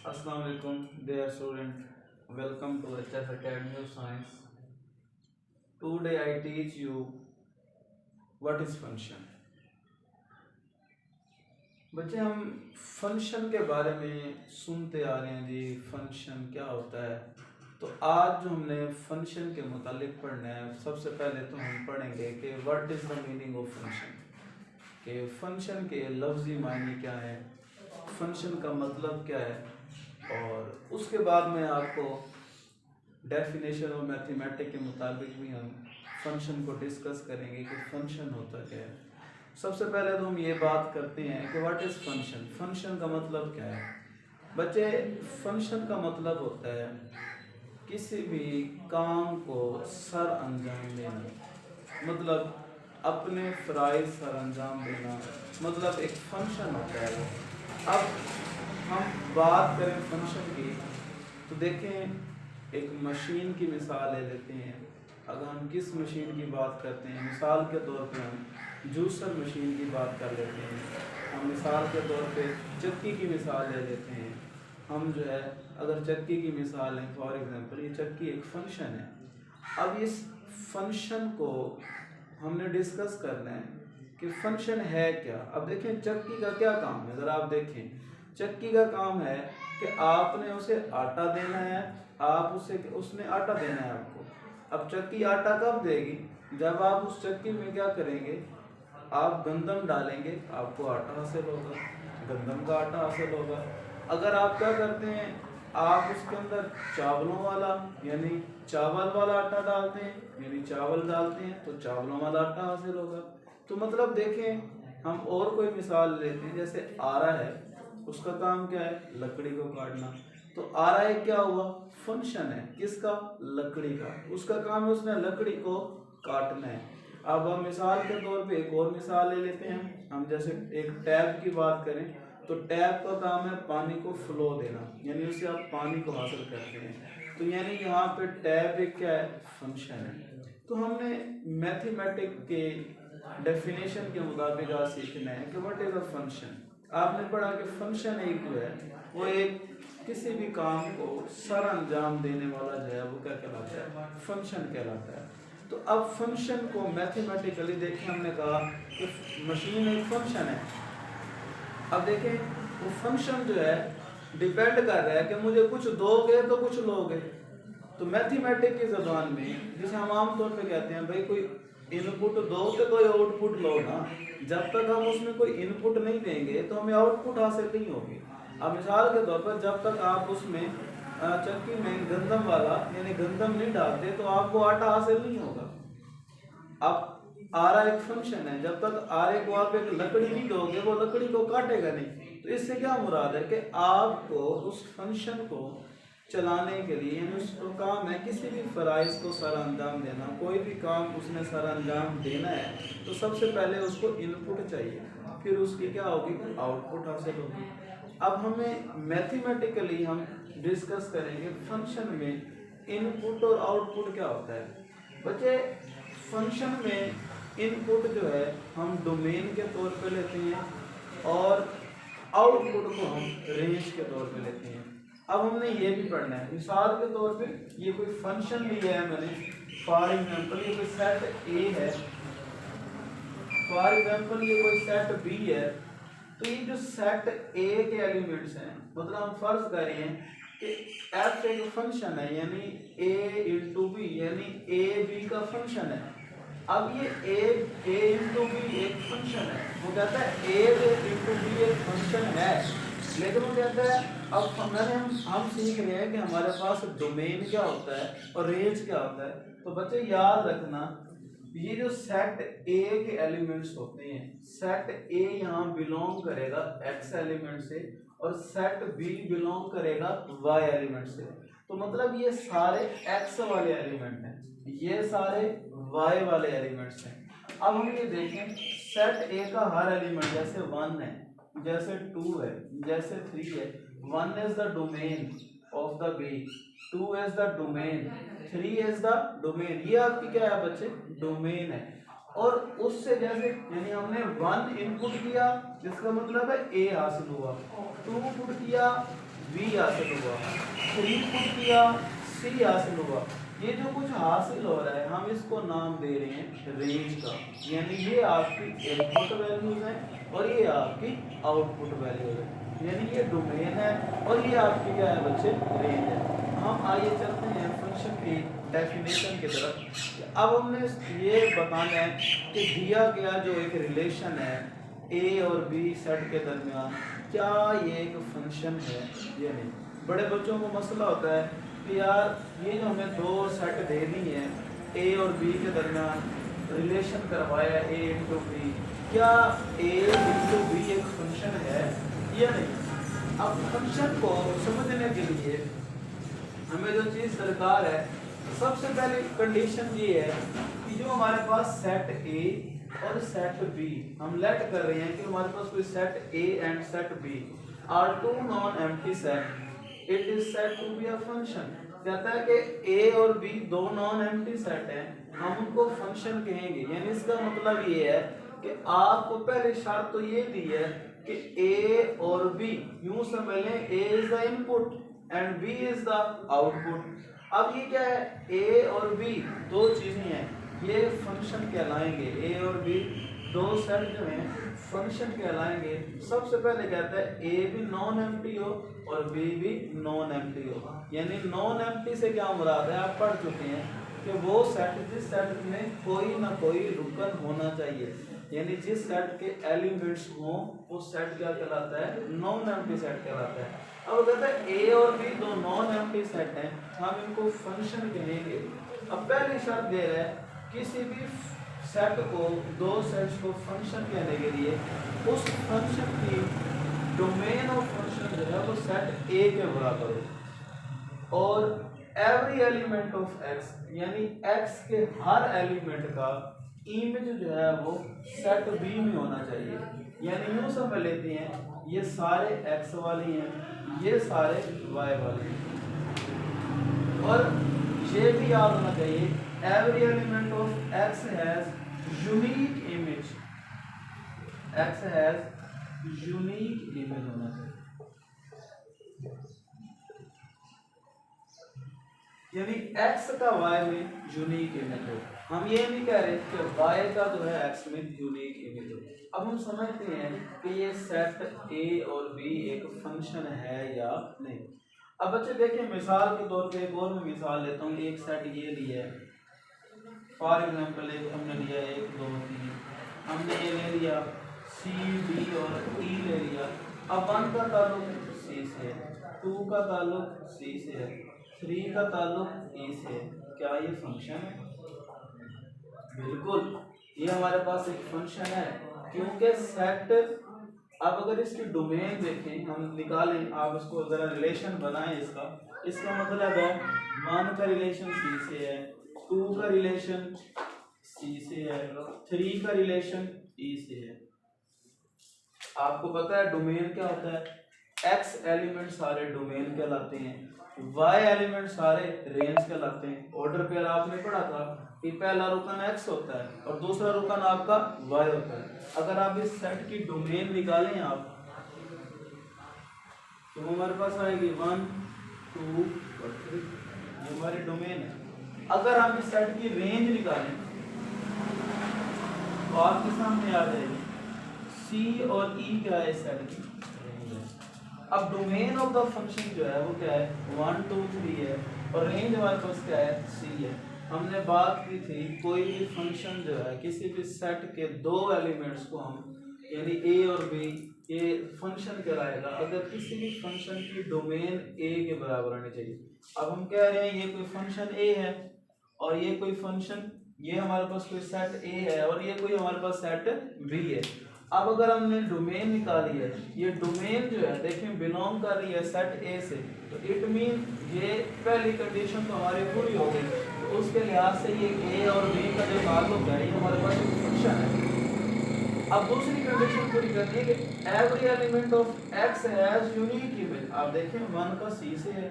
Assalamu alaikum, dear student. Welcome to HS Academy of Science. Today I teach you what is function. बच्चे हम function के बारे में सुनते आ रहे हैं जी, फंक्शन क्या होता है। तो आज जो हमने फंक्शन के मुतालिक पढ़ना है, सबसे पहले तो हम पढ़ेंगे कि what is the meaning of function, कि फंक्शन के लफ्ज़ी मायने क्या है, फंक्शन का मतलब क्या है, और उसके बाद में आपको डेफिनेशन और मैथमेटिक के मुताबिक भी हम फंक्शन को डिस्कस करेंगे कि फंक्शन होता क्या है। सबसे पहले तो हम ये बात करते हैं कि व्हाट इज़ फंक्शन। फंक्शन का मतलब क्या है बच्चे? फंक्शन का मतलब होता है किसी भी काम को सर अंजाम देना, मतलब अपने फ़राइज़ सर अंजाम देना, मतलब एक फंक्शन होता है वो। अब हम बात करें फंक्शन की तो देखें, एक मशीन की मिसाल ले लेते हैं। अगर हम किस मशीन की बात करते हैं, मिसाल के तौर पे हम जूसर मशीन की बात कर लेते हैं, हम मिसाल के तौर पे चक्की की मिसाल ले लेते हैं। हम जो है अगर चक्की की मिसाल है, फॉर एग्जांपल ये चक्की एक फंक्शन है। अब इस फंक्शन को हमने डिस्कस करना है कि फंक्शन है क्या। अब देखें चक्की का क्या काम है, ज़रा आप देखें। चक्की का काम है कि आपने उसे आटा देना है, आप उसने आटा देना है आपको। अब चक्की आटा कब देगी? जब आप उस चक्की में क्या करेंगे, आप गंदम डालेंगे, आपको आटा हासिल होगा, गंदम का आटा हासिल होगा। अगर आप क्या करते हैं, आप उसके अंदर चावलों वाला यानी चावल वाला आटा डालते हैं, यानी चावल डालते हैं तो चावलों वाला आटा हासिल होगा। तो मतलब देखें, हम और कोई मिसाल लेते हैं, जैसे आरा है, उसका काम क्या है? लकड़ी को काटना। तो आरा एक क्या हुआ? फंक्शन है। किसका? लकड़ी का। उसका काम है उसने लकड़ी को काटना है। अब हम मिसाल के तौर पे एक और मिसाल ले लेते हैं। हम जैसे एक टैप की बात करें तो टैप का काम है पानी को फ्लो देना, यानी उससे आप पानी को हासिल करते हैं। तो यानी यहाँ पे टैप एक क्या है? फंक्शन है। तो हमने मैथमेटिक के डेफिनेशन के मुताबिक आज सीखना है कि व्हाट इज़ अ फंक्शन। आपने पढ़ा कि फंक्शन एक जो है वो एक किसी भी काम को सर अंजाम देने वाला जो है वो क्या कहलाता है? फंक्शन कहलाता है। तो अब फंक्शन को मैथमेटिकली देखें, हमने कहा कि मशीन एक फंक्शन है। अब देखें वो फंक्शन जो है डिपेंड कर रहा है कि मुझे कुछ दोगे तो कुछ लोगे। तो मैथमेटिक की ज़बान में जिसे हम आमतौर पे कहते हैं, भाई कोई इनपुट दो तो कोई आउटपुट लो ना। जब तक हम उसमें कोई इनपुट नहीं देंगे तो हमें आउटपुट हासिल नहीं होगी। अब मिसाल के तौर पर जब तक आप उसमें चक्की में गंदम वाला यानी गंदम नहीं डालते तो आपको आटा हासिल नहीं होगा। अब आरा एक फंक्शन है, जब तक आरे को आप एक लकड़ी नहीं दोगे वो लकड़ी को काटेगा नहीं। तो इससे क्या मुराद है कि आपको उस फंक्शन को चलाने के लिए, यानी उसको काम है किसी भी फ़राइज़ को सर अंजाम देना, कोई भी काम उसने सर अंजाम देना है तो सबसे पहले उसको इनपुट चाहिए, फिर उसकी क्या होगी? आउटपुट हासिल होगी। अब हमें मैथमेटिकली हम डिस्कस करेंगे फंक्शन में इनपुट और आउटपुट क्या होता है। बच्चे फंक्शन में इनपुट जो है हम डोमेन के तौर पे लेते हैं और आउटपुट को हम रेंज के तौर पे लेते हैं। अब हमने ये भी पढ़ना है, मिसाल के तौर पे ये कोई फंक्शन लिया है मैंने, फॉर एग्जांपल ये कोई सेट ए है, फॉर एग्जांपल ये कोई सेट बी है। तो ये जो सेट ए के एलिमेंट्स हैं, मतलब हम फर्ज कर रहे हैं कि एफ एक फंक्शन है, यानी ए इंटू बी, यानी ए बी का फंक्शन है। अब ये ए इंटू बी एक फंक्शन है, वो कहता है ए इंटू बी एक फंक्शन है, लेकिन वो कहता है अब हम सीख रहे हैं कि हमारे पास डोमेन क्या होता है और रेंज क्या होता है। तो बच्चे याद रखना, ये जो सेट ए के एलिमेंट्स होते हैं, सेट ए यहाँ बिलोंग करेगा एक्स एलिमेंट से और सेट बी बिलोंग करेगा वाई एलिमेंट से। तो मतलब ये सारे एक्स वाले एलिमेंट हैं, ये सारे वाई वाले एलिमेंट्स हैं। अब हम ये देखें, सेट ए का हर एलिमेंट जैसे 1 है, जैसे 2 है, जैसे 3 है। 1 is the domain of the B, 2 is the domain, 3 is the domain. ये आपकी क्या है बच्चे? डोमेन है। और उससे जैसे यानी हमने 1 इनपुट किया जिसका मतलब है ए हासिल हुआ, 2 पुट किया बी हासिल हुआ, 3 पुट किया, सी हासिल हुआ। ये जो कुछ हासिल हो रहा है हम इसको नाम दे रहे हैं रेंज का, यानी ये आपकी इनपुट वैल्यूज है और ये आपकी आउटपुट वैल्यूज है, यानी ये डोमेन है और ये आपकी क्या है बच्चे, रेंज है। हम आइए चलते हैं फंक्शन की डेफिनेशन की तरफ। अब हमने ये बताना है कि दिया गया जो एक रिलेशन है ए और बी सेट के दरमियान, क्या ये एक फंक्शन है या नहीं। बड़े बच्चों को मसला होता है कि यार ये जो हमें दो सेट दे दी है ए और बी के दरमियान रिलेशन करवाया ए इंटू बी, क्या ए इंटू बी एक फंक्शन है या नहीं। अब फंक्शन को समझने के लिए हमें जो चीज़ दरकार है, सबसे पहले कंडीशन ये है कि जो हमारे पास सेट ए और सेट बी हम लेट कर रहे हैं कि हमारे पास कोई set A and set B are two non empty set, it is said to be a function. कहता है कि ए और बी दो नॉन एम्प्टी सेट हैं, हम उनको फंक्शन कहेंगे। यानी इसका मतलब ये है कि आपको पहले शर्त तो ये दी है कि ए और बी यूं समझ लें, A is the input and B is the output. अब ये क्या है, ए और बी दो चीजें हैं, ये फंक्शन कहलाएंगे। ए और बी दो सेट जो हैं फंक्शन कहलाएंगे। सबसे पहले कहता है ए भी नॉन एम्प्टी हो और बी भी नॉन एम्प्टी हो। यानी नॉन एम्प्टी से क्या मुराद है, आप पढ़ चुके हैं कि वो सेट जिस सेट में कोई ना कोई रुकन होना चाहिए, यानी जिस सेट के एलिमेंट्स हों वो सेट क्या कहलाता है, नॉन एम्प्टी सेट कहलाता है। अब कहता है ए और बी दो नॉन एम्प्टी सेट हैं, हम इनको फंक्शन कहेंगे। अब पहली शर्त दे रहा है किसी भी सेट को, दो सेट्स को फंक्शन कहने के लिए उस फंक्शन की डोमेन ऑफ फंक्शन जो है वो सेट ए के बराबर हो और एवरी एलिमेंट ऑफ एक्स, यानी एक्स के हर एलिमेंट का इमेज जो है वो सेट बी में होना चाहिए। यानी यूँ समझ लेते हैं ये सारे एक्स वाले हैं, ये सारे वाई वाले हैं, और ये भी याद होना चाहिए every element of x has unique image, x has unique image होना चाहिए। यानी x का y में यूनिक इमेज हो। हम ये नहीं कह रहे कि y का जो है x में यूनिक इमेज हो। अब हम समझते हैं कि ये सेट a और b एक फंक्शन है या नहीं। अब बच्चे देखिए मिसाल के तौर पे एक और मैं मिसाल लेता हूँ। एक सेट ये लिया है, फॉर एग्जाम्पल एक हमने लिया 1 2 3, हमने ये ले लिया सी डी और ई ले लिया। अब 1 का ताल्लुक सी से है, 2 का ताल्लुक सी से है, 3 का ताल्लुक ई से है। क्या ये फंक्शन है? बिल्कुल, ये हमारे पास एक फंक्शन है क्योंकि सेट, अब अगर इसकी डोमेन देखें हम निकालें, आप इसको जरा रिलेशन बनाएं इसका मतलब है 1 का रिलेशन सी से है, 2 का रिलेशन सी से है, 3 का रिलेशन ई से है। आपको पता है डोमेन क्या होता है, एक्स एलिमेंट सारे डोमेन कहलाते हैं, वाई एलिमेंट सारे रेंज कहलाते हैं। ऑर्डर पेयर आपने पढ़ा था कि पहला रुकन एक्स होता है और दूसरा रुकन आपका वाई होता है। अगर आप इस सेट की डोमेन निकालें आप, तो हमारे पास आएगी 1 2 और 3, ये हमारी डोमेन है। अगर हम इस सेट की रेंज निकालें तो आपके सामने आ जाएगी सी और ई क्या है इस सेट की रेंज है। अब डोमेन ऑफ द फंक्शन जो है वो क्या है, 1 2 3 है और रेंज हमारे पास क्या है, सी है। हमने बात की थी कोई भी फंक्शन जो है किसी भी सेट के दो एलिमेंट्स को हम, यानी ए और बी, ये फंक्शन कहलाएगा अगर किसी भी फंक्शन की डोमेन ए के बराबर होनी चाहिए। अब हम कह रहे हैं ये कोई फंक्शन ए है और ये कोई फंक्शन, ये हमारे पास कोई सेट ए है और ये कोई हमारे पास सेट बी है। अब अगर हमने डोमेन निकाली है, ये डोमेन जो है देखें बिलोंग कर रही है सेट ए से, तो इट मीन ये पहली कंडीशन तो हमारी पूरी हो गई, तो उसके लिहाज से ये ए और बी का जो ताल्लुक है ये हमारे पास एक फंक्शन है। अब दूसरी कंडीशन पूरी करनी है कि every element of x has unique image. आप देखें 1 का सी से है,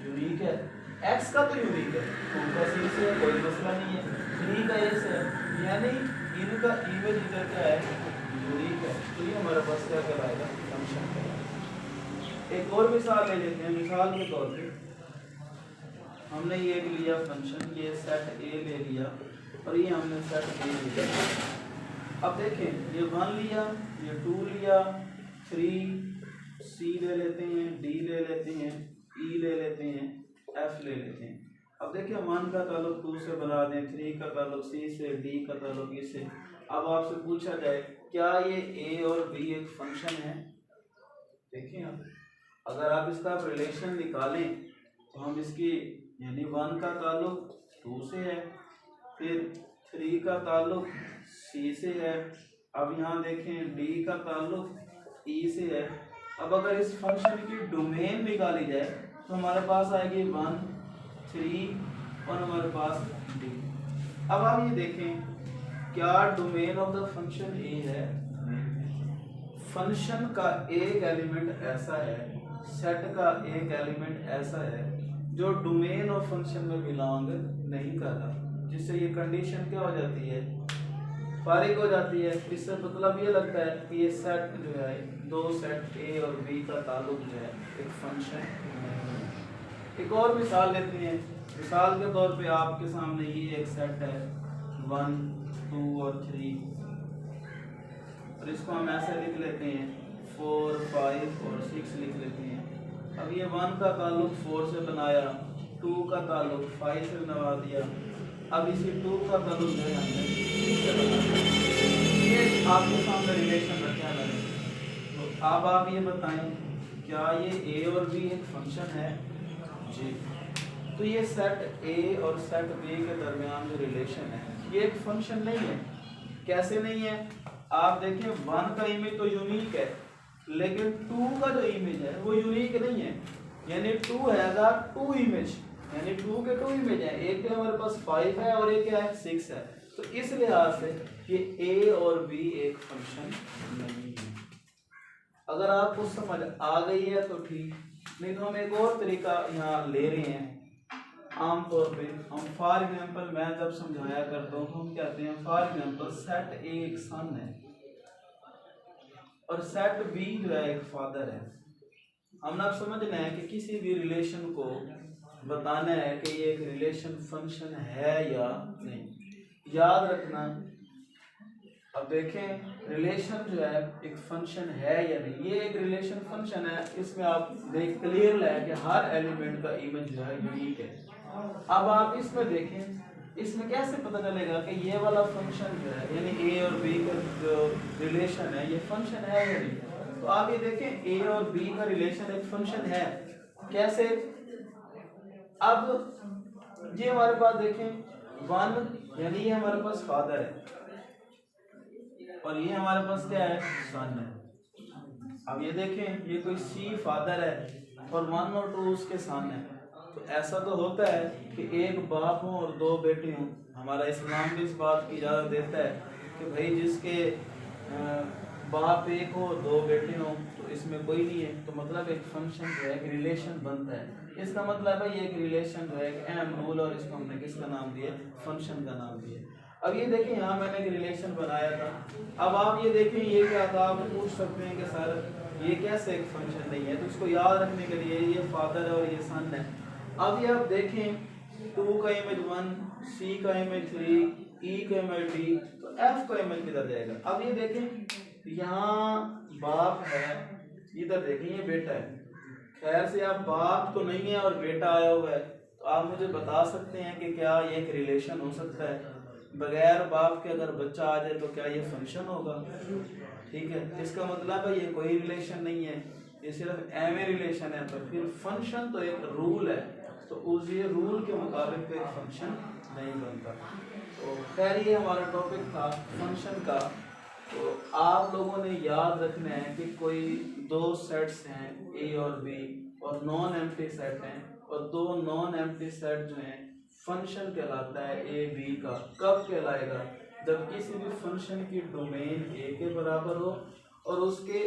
यूनिक है, एक्स का तो यूनिक है, 2 का सी से है, कोई मसला नहीं है, 3 का ए से है, यानी इनका इमेज इधर क्या है, यूनिक है। तो ये हमारे पास क्या कहलाएगा, फंक्शन कहलाएगा। एक और मिसाल ले लेते हैं। मिसाल के तौर पे हमने ये लिया फंक्शन, ये सेट ए ले लिया और ये हमने सेट बी लिया। अब देखें ये 1 लिया, ये 2 लिया, 3 सी ले लेते हैं, डी ले लेते हैं, ई ले लेते हैं, एफ ले लेते हैं। अब देखिए 1 का ताल्लुक 2 से बना दें, 3 का ताल्लुक सी से, डी का ताल्लुक ई से। अब आपसे पूछा जाए क्या ये ए और बी एक फंक्शन है? देखिए आप, अगर आप इसका रिलेशन निकालें तो हम इसकी यानी 1 का ताल्लुक 2 से है, फिर 3 का ताल्लुक सी से है, अब यहाँ देखें डी का ताल्लुक ई से है। अब अगर इस फंक्शन की डोमेन निकाली जाए तो हमारे पास आएगी 1, 3 और हमारे पास डी। अब आप ये देखें क्या डोमेन ऑफ द फंक्शन ए है? फंक्शन का एक एलिमेंट ऐसा है, सेट का एक एलिमेंट ऐसा है जो डोमेन ऑफ फंक्शन में बिलोंग नहीं कर रहा, जिससे ये कंडीशन क्या हो जाती है, फारिग हो जाती है। इससे मतलब ये लगता है कि ये सेट जो है, दो सेट ए और बी का ताल्लुक जो है एक फंक्शन है। एक और मिसाल लेते हैं। मिसाल के तौर पे आपके सामने ये एक सेट है 1, 2 और 3 और इसको हम ऐसे लिख लेते हैं 4, 5 और 6 लिख लेते हैं। अब ये 1 का ताल्लुक 4 से बनाया, 2 का ताल्लुक 5 से बना दिया, अब इसी 2 का ताल्लुक जो है हमने 6 से बना दिया। ये आपके सामने रिलेशन रखा है। तो अब आप ये बताएं क्या ये ए और बी एक फंक्शन है? जी। तो ये सेट ए और सेट बी के दरमियान जो रिलेशन है ये एक फंक्शन नहीं है। कैसे नहीं है? आप देखिए 1 का इमेज तो यूनिक है, लेकिन 2 का जो इमेज है वो यूनिक नहीं है। यानी 2 हैगा 2 इमेज, यानी 2 के 2 इमेज है, एक के हमारे पास 5 है और एक क्या है 6 है। तो इस लिहाज से ये ए और बी एक फंक्शन नहीं है। अगर आपको समझ आ गई है तो ठीक, नहीं तो हम एक और तरीका यहाँ ले रहे हैं। आमतौर पे हम फॉर एग्जाम्पल मैं जब समझाया करता हूँ तो हम कहते हैं फॉर एग्जाम्पल सेट ए एक सन है और सेट बी जो है एक फादर है। हमने अब समझना है कि किसी भी रिलेशन को बताना है कि ये एक रिलेशन फंक्शन है या नहीं। याद रखना, अब देखें रिलेशन जो है एक फंक्शन है या नहीं। ये एक रिलेशन फंक्शन है, इसमें आप देख क्लियर है कि हर एलिमेंट का इमेज जो है यूनिक है। अब आप इसमें देखें, इसमें कैसे पता चलेगा कि ये वाला फंक्शन जो है यानी ए और बी का जो रिलेशन है ये फंक्शन है या नहीं। तो आप ये देखें ए और बी का रिलेशन एक फंक्शन है। कैसे? अब ये हमारे पास देखें 1 यानी ये हमारे पास फादर है और ये हमारे पास क्या है, सन है। अब ये देखें ये कोई सी फादर है और 1 और 2 उसके सन है। तो ऐसा तो होता है कि एक बाप हो और 2 बेटे हों। हमारा इस्लाम भी इस बात की इजाज़त देता है कि भाई जिसके बाप एक हो 2 बेटे हों तो इसमें कोई नहीं है। तो मतलब एक फंक्शन जो है एक रिलेशन बनता है। इसका मतलब है ये एक रिलेशन जो है एक अहम रूल, और इसको हमने किसका नाम दिया, फंक्शन का नाम दिया। अब ये देखें यहाँ मैंने एक रिलेशन बनाया था। अब आप ये देखें ये क्या था, आप पूछ सकते हैं कि सर ये कैसे एक फंक्शन नहीं है। तो इसको याद रखने के लिए ये फादर है और ये सन है। अब ये आप देखें 2 का इमेज 1, सी का इमेज 3, ई का इमेज डी, तो एफ का इमेज किधर जाएगा? अब ये देखें यहाँ बाप है, इधर देखें ये बेटा है। खैर से आप बाप तो नहीं है और बेटा आया हुआ है, तो आप मुझे बता सकते हैं कि क्या ये एक रिलेशन हो सकता है? बगैर बाप के अगर बच्चा आ जाए तो क्या ये फंक्शन होगा? ठीक है, इसका मतलब है ये कोई रिलेशन नहीं है, ये सिर्फ एम ए रिलेशन है। तो फिर फंक्शन तो एक रूल है, तो उस ये रूल के मुताबिक तो एक फंक्शन नहीं बनता। तो खैर ये हमारा टॉपिक था फंक्शन का। तो आप लोगों ने याद रखना है कि कोई 2 सेट्स हैं ए और बी और नॉन एम्प्टी सेट हैं, और 2 नॉन एम्प्टी सेट जो हैं फंक्शन कहलाता है ए बी का। कब कहलाएगा? जब किसी भी फंक्शन की डोमेन ए के बराबर हो और उसके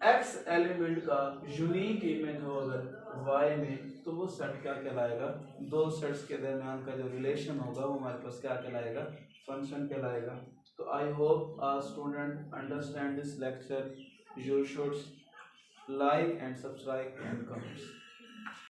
एक्स एलिमेंट का यूनिक इमेज हो अगर वाई में, तो वो सेट क्या कहलाएगा? 2 सेट्स के दरमियान का जो रिलेशन होगा वो हमारे पास क्या कहलाएगा? फंक्शन कहलाएगा। तो I hope student understand this lecture. You should like and subscribe and comments.